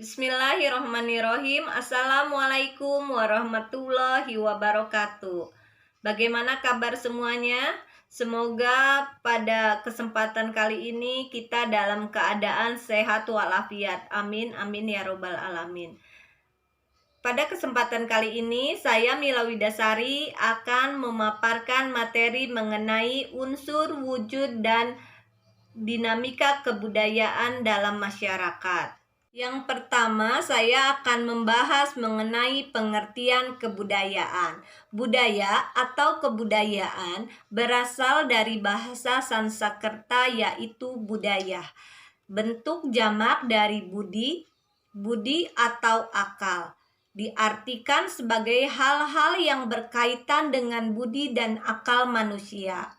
Bismillahirrahmanirrahim. Assalamualaikum warahmatullahi wabarakatuh. Bagaimana kabar semuanya? Semoga pada kesempatan kali ini kita dalam keadaan sehat walafiat. Amin, amin ya robbal alamin. Pada kesempatan kali ini, saya Mila Widasari akan memaparkan materi mengenai unsur wujud dan dinamika kebudayaan dalam masyarakat. Yang pertama, saya akan membahas mengenai pengertian kebudayaan. Budaya atau kebudayaan berasal dari bahasa Sanskerta yaitu budaya. Bentuk jamak dari budi atau akal. Diartikan sebagai hal-hal yang berkaitan dengan budi dan akal manusia.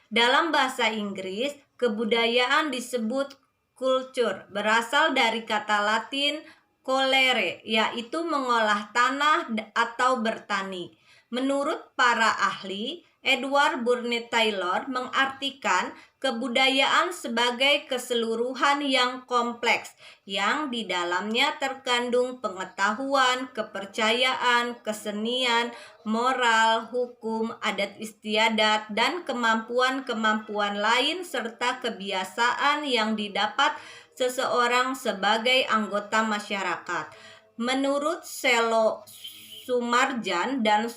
Dalam bahasa Inggris, kebudayaan disebut culture, berasal dari kata Latin colere, yaitu mengolah tanah atau bertani. Menurut para ahli, Edward Burne Taylor mengartikan kebudayaan sebagai keseluruhan yang kompleks, yang di dalamnya terkandung pengetahuan, kepercayaan, kesenian, moral, hukum, adat istiadat, dan kemampuan-kemampuan lain serta kebiasaan yang didapat seseorang sebagai anggota masyarakat. Menurut Selo Sumarjan dan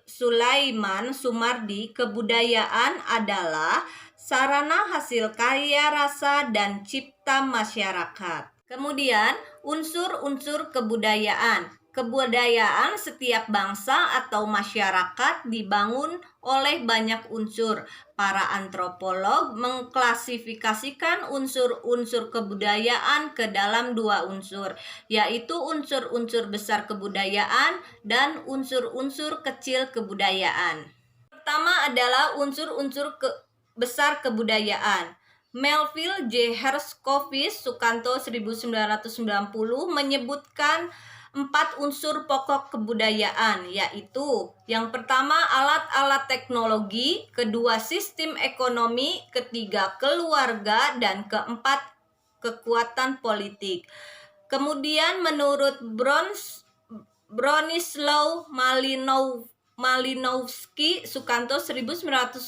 Sulaiman Sumardi, kebudayaan adalah sarana hasil karya rasa dan cipta masyarakat. Kemudian, unsur-unsur kebudayaan. Kebudayaan setiap bangsa atau masyarakat dibangun oleh banyak unsur. Para antropolog mengklasifikasikan unsur-unsur kebudayaan ke dalam dua unsur, yaitu unsur-unsur besar kebudayaan dan unsur-unsur kecil kebudayaan. Pertama adalah unsur-unsur besar kebudayaan. Melville J. Herskovits Sukanto 1990 menyebutkan 4 unsur pokok kebudayaan, yaitu yang pertama alat-alat teknologi, kedua sistem ekonomi, ketiga keluarga, dan keempat kekuatan politik. Kemudian menurut Bronislaw Malinowski Sukanto 1990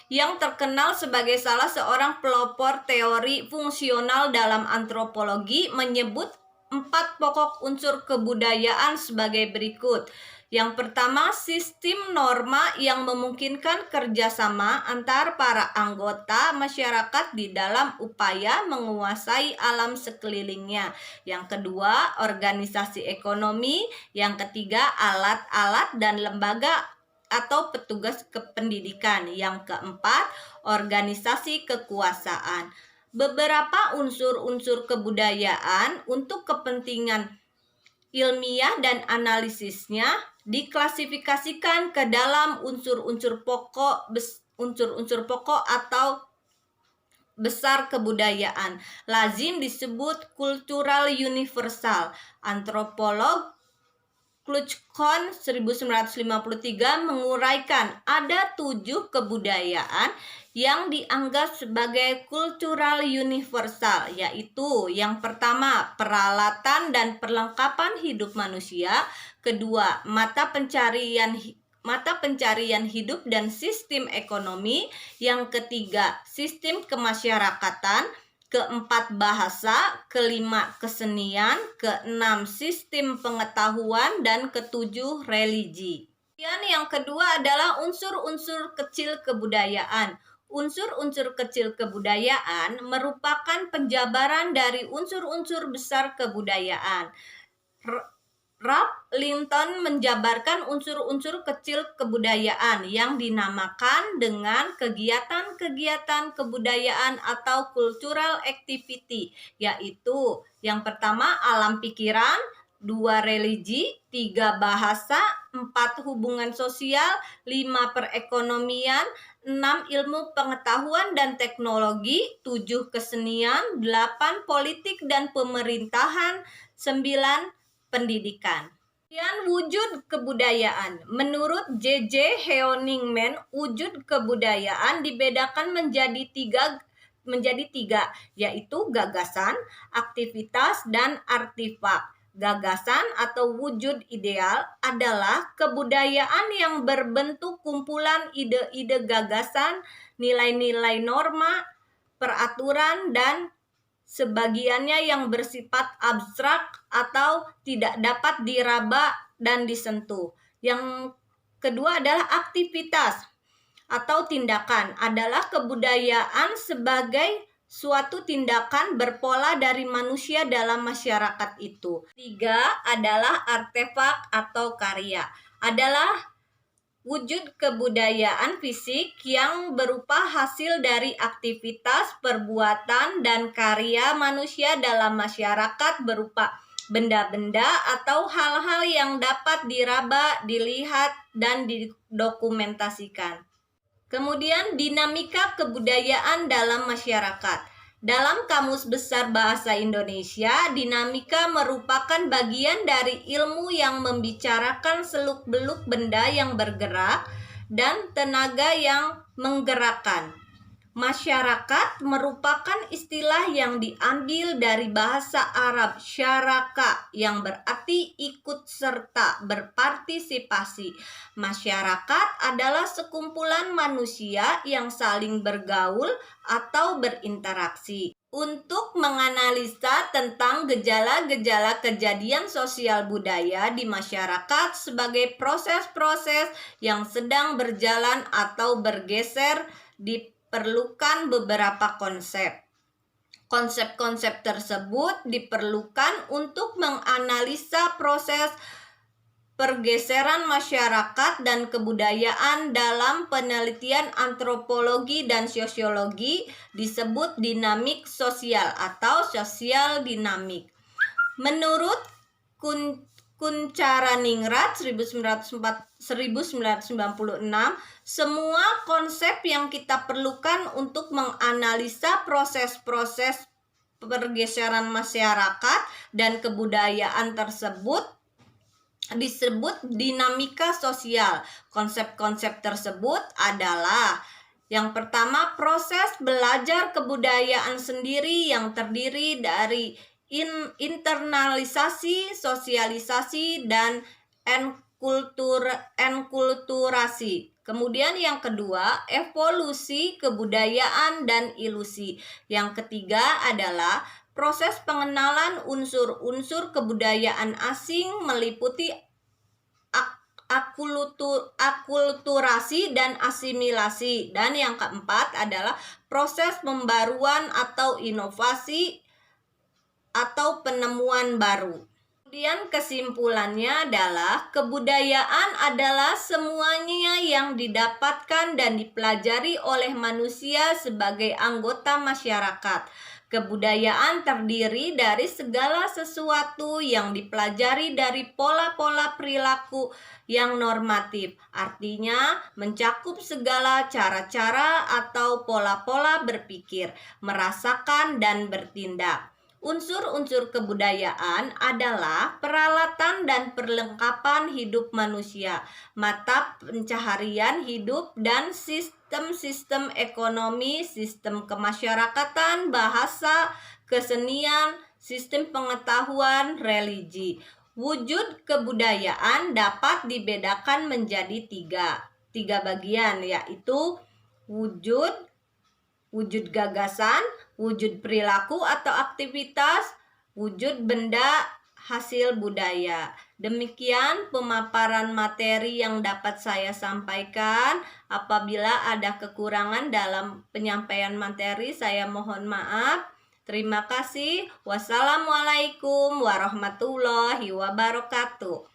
yang terkenal sebagai salah seorang pelopor teori fungsional dalam antropologi menyebut 4 pokok unsur kebudayaan sebagai berikut. Yang pertama, sistem norma yang memungkinkan kerjasama antar para anggota masyarakat di dalam upaya menguasai alam sekelilingnya. Yang kedua, organisasi ekonomi. Yang ketiga, alat-alat dan lembaga atau petugas kependidikan. Yang keempat, organisasi kekuasaan. Beberapa unsur-unsur kebudayaan untuk kepentingan ilmiah dan analisisnya diklasifikasikan ke dalam unsur-unsur pokok atau besar kebudayaan. Lazim disebut kultural universal. Antropolog Kluchkon 1953 menguraikan ada 7 kebudayaan yang dianggap sebagai kultural universal, yaitu yang pertama peralatan dan perlengkapan hidup manusia, kedua mata pencarian hidup dan sistem ekonomi, yang ketiga sistem kemasyarakatan, keempat bahasa, kelima kesenian, keenam sistem pengetahuan, dan ketujuh religi. Kemudian yang kedua adalah unsur-unsur kecil kebudayaan. Unsur-unsur kecil kebudayaan merupakan penjabaran dari unsur-unsur besar kebudayaan. Ralph Linton menjabarkan unsur-unsur kecil kebudayaan yang dinamakan dengan kegiatan-kegiatan kebudayaan atau cultural activity, yaitu yang pertama alam pikiran, 2 religi, 3 bahasa, 4 hubungan sosial, 5 perekonomian, 6 ilmu pengetahuan dan teknologi, 7 kesenian, 8 politik dan pemerintahan, 9 pendidikan. Kemudian wujud kebudayaan. Menurut J.J. Heoningman, wujud kebudayaan dibedakan menjadi menjadi 3, yaitu gagasan, aktivitas, dan artefak. Gagasan atau wujud ideal adalah kebudayaan yang berbentuk kumpulan ide-ide gagasan, nilai-nilai norma, peraturan, dan sebagiannya yang bersifat abstrak atau tidak dapat diraba dan disentuh. Yang kedua adalah aktivitas atau tindakan, adalah kebudayaan sebagai suatu tindakan berpola dari manusia dalam masyarakat itu. 3 adalah artefak atau karya, adalah wujud kebudayaan fisik yang berupa hasil dari aktivitas, perbuatan, dan karya manusia dalam masyarakat berupa benda-benda atau hal-hal yang dapat diraba, dilihat, dan didokumentasikan. Kemudian dinamika kebudayaan dalam masyarakat. Dalam Kamus Besar Bahasa Indonesia, dinamika merupakan bagian dari ilmu yang membicarakan seluk-beluk benda yang bergerak dan tenaga yang menggerakkan. Masyarakat merupakan istilah yang diambil dari bahasa Arab syaraka yang berarti ikut serta, berpartisipasi. Masyarakat adalah sekumpulan manusia yang saling bergaul atau berinteraksi. Untuk menganalisa tentang gejala-gejala kejadian sosial budaya di masyarakat sebagai proses-proses yang sedang berjalan atau bergeser, diperlukan beberapa konsep. Konsep-konsep tersebut diperlukan untuk menganalisa proses pergeseran masyarakat dan kebudayaan dalam penelitian antropologi dan sosiologi, disebut dinamik sosial atau sosial dinamik. Menurut Kuncharaningrat 1996, semua konsep yang kita perlukan untuk menganalisa proses-proses pergeseran masyarakat dan kebudayaan tersebut disebut dinamika sosial. Konsep-konsep tersebut adalah yang pertama, proses belajar kebudayaan sendiri yang terdiri dari internalisasi, sosialisasi, dan enkulturasi. Kemudian yang kedua, evolusi kebudayaan dan ilusi. Yang ketiga adalah proses pengenalan unsur-unsur kebudayaan asing meliputi akulturasi dan asimilasi. Dan yang keempat adalah proses pembaruan atau inovasi atau penemuan baru. Kemudian kesimpulannya adalah kebudayaan adalah semuanya yang didapatkan dan dipelajari oleh manusia sebagai anggota masyarakat. Kebudayaan terdiri dari segala sesuatu yang dipelajari dari pola-pola perilaku yang normatif. Artinya mencakup segala cara-cara atau pola-pola berpikir, merasakan, dan bertindak. Unsur-unsur kebudayaan adalah peralatan dan perlengkapan hidup manusia, mata pencaharian hidup, dan sistem-sistem ekonomi, sistem kemasyarakatan, bahasa, kesenian, sistem pengetahuan, religi. Wujud kebudayaan dapat dibedakan menjadi tiga bagian, yaitu wujud gagasan, wujud perilaku atau aktivitas, wujud benda hasil budaya. Demikian pemaparan materi yang dapat saya sampaikan. Apabila ada kekurangan dalam penyampaian materi, saya mohon maaf. Terima kasih. Wassalamualaikum warahmatullahi wabarakatuh.